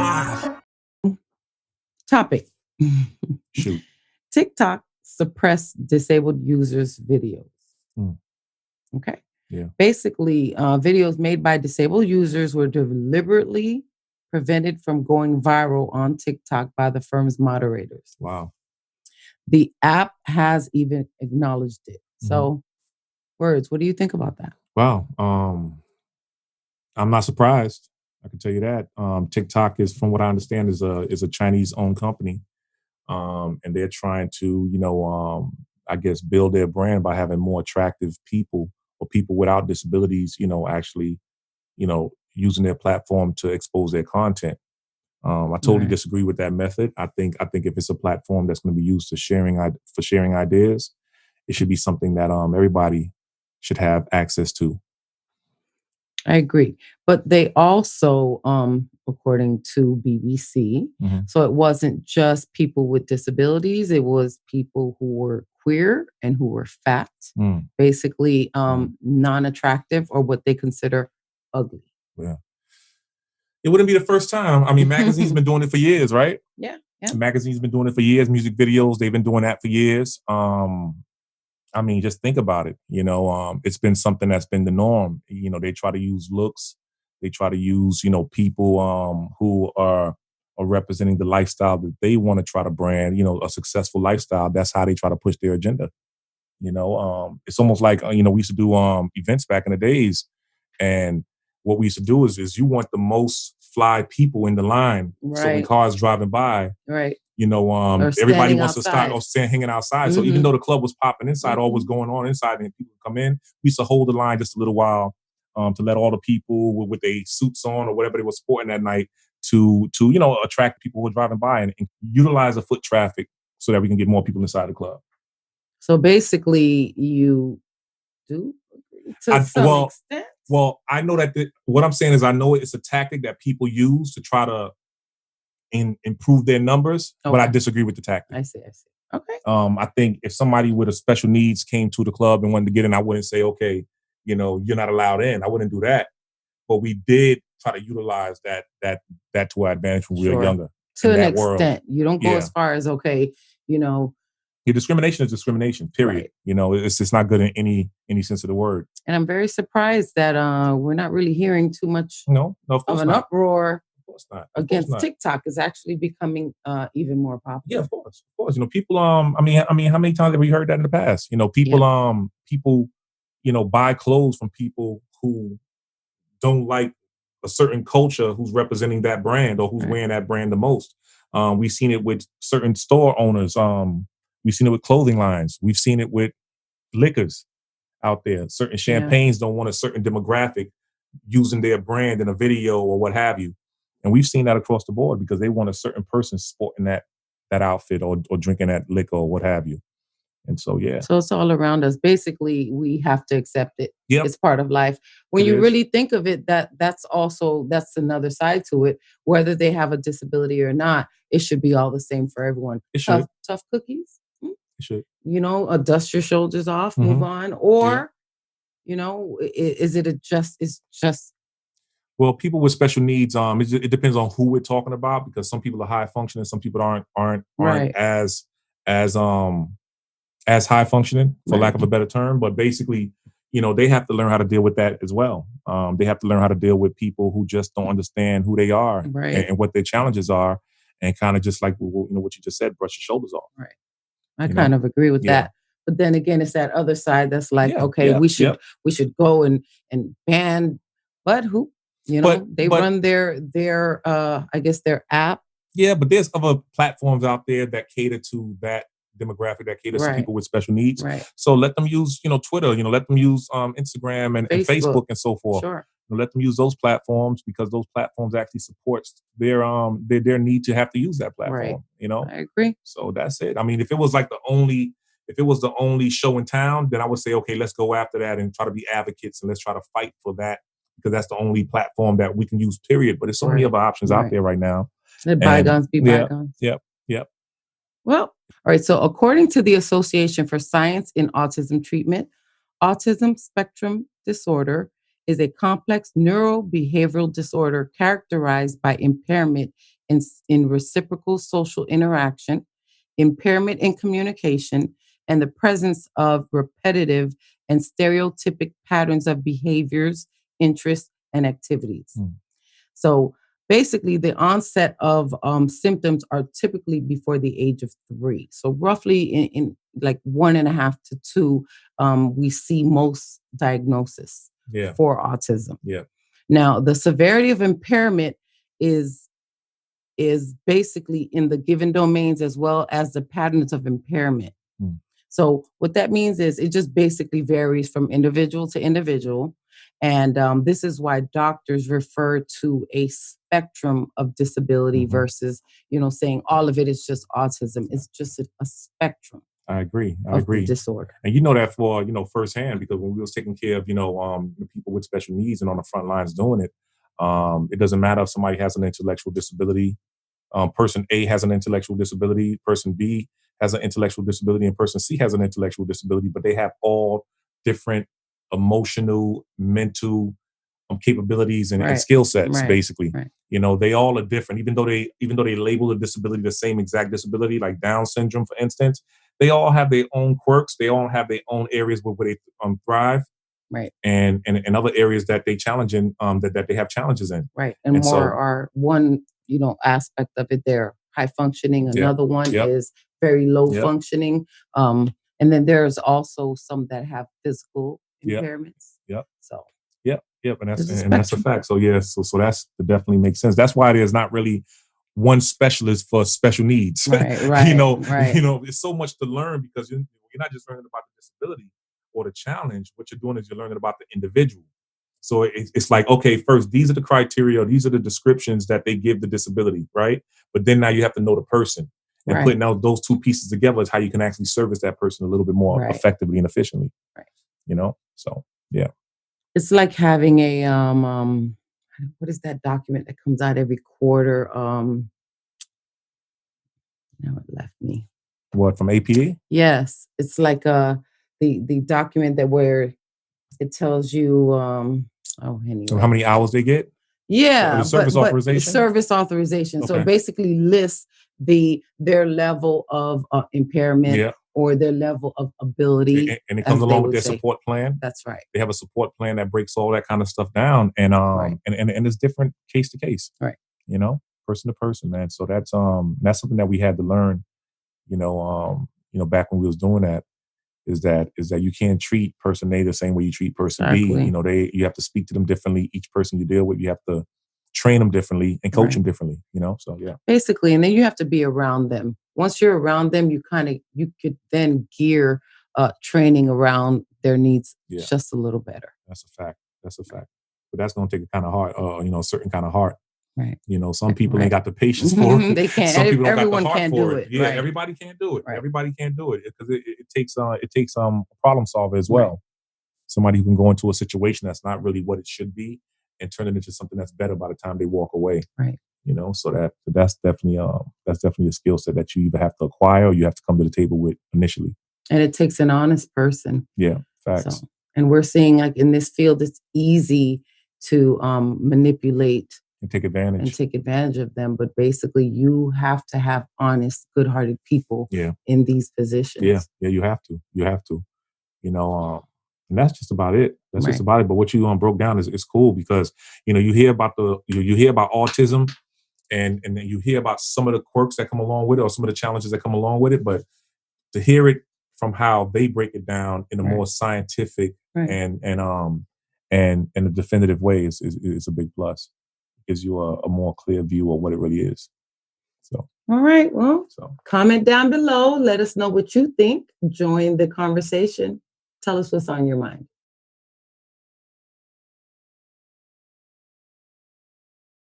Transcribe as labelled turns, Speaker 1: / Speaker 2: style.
Speaker 1: live.
Speaker 2: Topic.
Speaker 3: Shoot.
Speaker 2: TikTok suppressed disabled users' videos.
Speaker 3: Hmm.
Speaker 2: Okay.
Speaker 3: Yeah.
Speaker 2: Basically, videos made by disabled users were deliberately prevented from going viral on TikTok by the firm's moderators.
Speaker 3: Wow.
Speaker 2: The app has even acknowledged it. So, words, what do you think about that?
Speaker 3: Wow. I'm not surprised. I can tell you that. TikTok is, from what I understand, is a Chinese-owned company, and they're trying to, I guess, build their brand by having more attractive people or people without disabilities, actually, using their platform to expose their content. I totally disagree with that method. I think if it's a platform that's going to be used for sharing ideas, it should be something that everybody should have access to.
Speaker 2: I agree. But they also, according to BBC, so it wasn't just people with disabilities, it was people who were queer and who were fat, basically non-attractive or what they consider ugly.
Speaker 3: Yeah. It wouldn't be the first time. I mean, magazine's been doing it for years, right?
Speaker 2: Yeah.
Speaker 3: Magazine's been doing it for years. Music videos, they've been doing that for years. I mean, just think about it. It's been something that's been the norm. They try to use looks. They try to use, people who are representing the lifestyle that they want to try to brand, a successful lifestyle. That's how they try to push their agenda. It's almost like, we used to do events back in the days. And what we used to do is you want the most fly people in the line.
Speaker 2: Right.
Speaker 3: So when cars driving by,
Speaker 2: right.
Speaker 3: Everybody wants to start or stand hanging outside. So even though the club was popping inside, all was going on inside, and people come in, we used to hold the line just a little while to let all the people with their suits on or whatever they were sporting that night to attract people who are driving by and utilize the foot traffic so that we can get more people inside the club.
Speaker 2: So basically, you do to some extent.
Speaker 3: Well, I know that what I'm saying is I know it's a tactic that people use to try to improve their numbers, but I disagree with the tactic.
Speaker 2: I see. Okay.
Speaker 3: I think if somebody with a special needs came to the club and wanted to get in, I wouldn't say, okay, you're not allowed in. I wouldn't do that. But we did try to utilize that to our advantage when we were younger.
Speaker 2: To an extent. You don't go as far as,
Speaker 3: Yeah, discrimination is discrimination, period. Right. It's not good in any sense of the word.
Speaker 2: And I'm very surprised that we're not really hearing too much
Speaker 3: of
Speaker 2: an uproar
Speaker 3: not.
Speaker 2: against TikTok is actually becoming even more popular.
Speaker 3: Yeah, of course. People. I mean, how many times have we heard that in the past? People, buy clothes from people who don't like a certain culture who's representing that brand or who's wearing that brand the most. We've seen it with certain store owners. We've seen it with clothing lines. We've seen it with liquors out there. Certain champagnes don't want a certain demographic using their brand in a video or what have you. And we've seen that across the board because they want a certain person sporting that outfit or drinking that liquor or what have you. And so, yeah.
Speaker 2: So it's all around us. Basically, we have to accept it.
Speaker 3: Yep.
Speaker 2: It's part of life. When you really think of it, that's another side to it. Whether they have a disability or not, it should be all the same for everyone.
Speaker 3: It should.
Speaker 2: Tough cookies.
Speaker 3: It should.
Speaker 2: Dust your shoulders off, move on. Or, is it just
Speaker 3: well, people with special needs, it depends on who we're talking about because some people are high functioning, some people aren't as high functioning, for lack of a better term. But basically, they have to learn how to deal with that as well. They have to learn how to deal with people who just don't understand who they are and what their challenges are, and kind of just like what you just said, brush your shoulders off.
Speaker 2: Right. I kind of agree with that. But then again, it's that other side that's like, we should go and ban, but who? They run their I guess their app.
Speaker 3: Yeah, but there's other platforms out there that cater to that demographic, that caters to people with special needs.
Speaker 2: Right.
Speaker 3: So let them use, Twitter, let them use Instagram and Facebook and so forth.
Speaker 2: Sure.
Speaker 3: Let them use those platforms because those platforms actually supports their need to have to use that platform.
Speaker 2: Right. I agree.
Speaker 3: So that's it. I mean, if it was the only show in town, then I would say, okay, let's go after that and try to be advocates and let's try to fight for that because that's the only platform that we can use, period. But there's so many other options out there right now.
Speaker 2: Let bygones be bygones.
Speaker 3: Yep.
Speaker 2: Well, all right. So according to the Association for Science in Autism Treatment, autism spectrum disorder is a complex neurobehavioral disorder characterized by impairment in reciprocal social interaction, impairment in communication, and the presence of repetitive and stereotypic patterns of behaviors, interests, and activities. So basically, the onset of symptoms are typically before the age of 3. So roughly in like 1.5 to 2, we see most diagnosis for autism. Now, the severity of impairment is basically in the given domains as well as the patterns of impairment. So what that means is it just basically varies from individual to individual. And this is why doctors refer to a spectrum of disability versus, saying all of it is just autism. It's just a spectrum.
Speaker 3: I agree.
Speaker 2: The disorder.
Speaker 3: And you know that for, firsthand, because when we was taking care of, people with special needs and on the front lines doing it, it doesn't matter if somebody has an intellectual disability. Person A has an intellectual disability, person B has an intellectual disability, and person C has an intellectual disability, but they have all different emotional, mental capabilities and skill sets, basically. They all are different, even though they label the disability the same exact disability, like Down syndrome, for instance. They all have their own quirks. They all have their own areas where they thrive. And other areas that they challenge in, that they have challenges in.
Speaker 2: And more so, are one, aspect of it, they're high functioning. Another one is very low functioning. And then there's also some that have physical impairments. So
Speaker 3: and that's a fact. So so that's, that definitely makes sense. That's why there's not really one specialist for special needs. It's so much to learn, because you're not just learning about the disability or the challenge. What you're doing is you're learning about the individual. So it's like, okay, first, these are the criteria, these are the descriptions that they give the disability, right? But then now you have to know the person. And putting out those two pieces together is how you can actually service that person a little bit more effectively and efficiently. So yeah.
Speaker 2: It's like having a what is that document that comes out every quarter? Now it left me.
Speaker 3: What, from APA?
Speaker 2: Yes, it's like the document that where it tells you anyway.
Speaker 3: So how many hours they get?
Speaker 2: Yeah,
Speaker 3: the service authorization.
Speaker 2: Service authorization. Okay. So it basically lists their level of impairment or their level of ability,
Speaker 3: and it comes along with their support plan.
Speaker 2: That's right.
Speaker 3: They have a support plan that breaks all that kind of stuff down, and and it's different case to case.
Speaker 2: Right.
Speaker 3: Person to person, man. So that's something that we had to learn. Back when we was doing that. Is that you can't treat person A the same way you treat person B. You have to speak to them differently. Each person you deal with, you have to train them differently and coach them differently. So yeah.
Speaker 2: Basically, and then you have to be around them. Once you're around them, you could then gear training around their needs just a little better.
Speaker 3: That's a fact. But that's going to take a kind of heart, a certain kind of heart.
Speaker 2: Right.
Speaker 3: Some people ain't got the patience for it.
Speaker 2: They can't.
Speaker 3: Some people
Speaker 2: Everyone
Speaker 3: don't got the
Speaker 2: can't
Speaker 3: heart
Speaker 2: do
Speaker 3: for
Speaker 2: it.
Speaker 3: Yeah,
Speaker 2: right.
Speaker 3: Everybody can't do it. Right. Everybody can't do it because it takes a problem solver as well. Right. Somebody who can go into a situation that's not really what it should be and turn it into something that's better by the time they walk away.
Speaker 2: Right.
Speaker 3: So that's definitely a skill set that you either have to acquire or you have to come to the table with initially.
Speaker 2: And it takes an honest person.
Speaker 3: Yeah, facts.
Speaker 2: And we're seeing, like, in this field, it's easy to manipulate
Speaker 3: and take advantage
Speaker 2: of them. But basically, you have to have honest, good-hearted people in these positions.
Speaker 3: Yeah, you have to. And that's just about it. Just about it. But what you broke down is cool because you hear about autism, and then you hear about some of the quirks that come along with it, or some of the challenges that come along with it. But to hear it from how they break it down in a more scientific and a definitive way is a big plus. It gives you a more clear view of what it really is. So.
Speaker 2: All right. Well, comment down below. Let us know what you think. Join the conversation. Tell us what's on your mind.